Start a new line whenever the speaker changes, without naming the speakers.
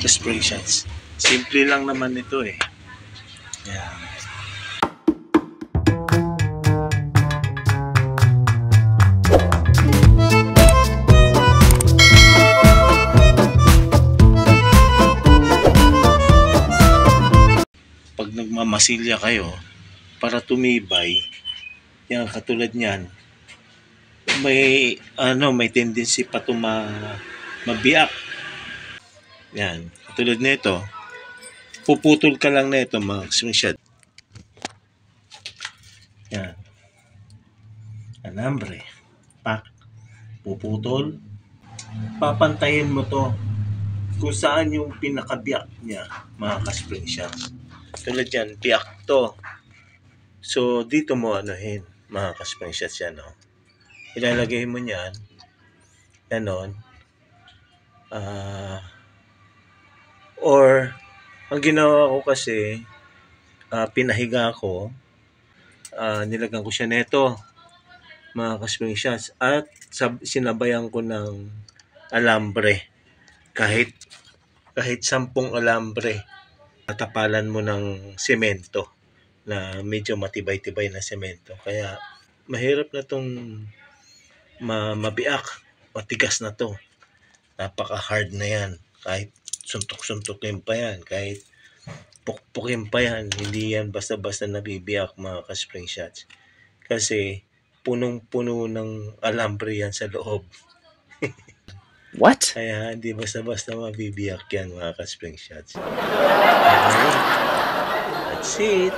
spring shots. Simple lang naman ito eh. Yan. Pag nagmamasilya kayo, para tumibay, yan katulad niyan, may tendency pa ito mabiyak. Yan, katulad nito, puputol ka lang nito mga spring shot. Yan. Alambre. Pak. Puputol. Papantayin mo to kung saan yung pinakabiyak niya, mga ka-spring shots. Tulad yan, biyak to. So, dito mo anuhin, mga ka-spring shots yan, no? Ilalagay mo niyan, ganon. Or, ang ginawa ko kasi, pinahiga ko, nilagyan ko siya neto, mga ka-spring shots, at sinabayan ko ng alambre. Kahit 10 alambre, tatapalan mo ng semento na medyo matibay-tibay na semento. Kaya mahirap na tong mabiak. Matigas na to. Napaka-hard na yan. Kahit suntok-suntokin pa yan. Kahit pukpukin pa yan. Hindi yan basta-basta nabibiyak, mga ka-spring shots. Kasi punong-puno ng alambre yan sa loob.
What?
Kaya hindi basta-basta mabibiyak yan, mga ka-spring shots. That's it.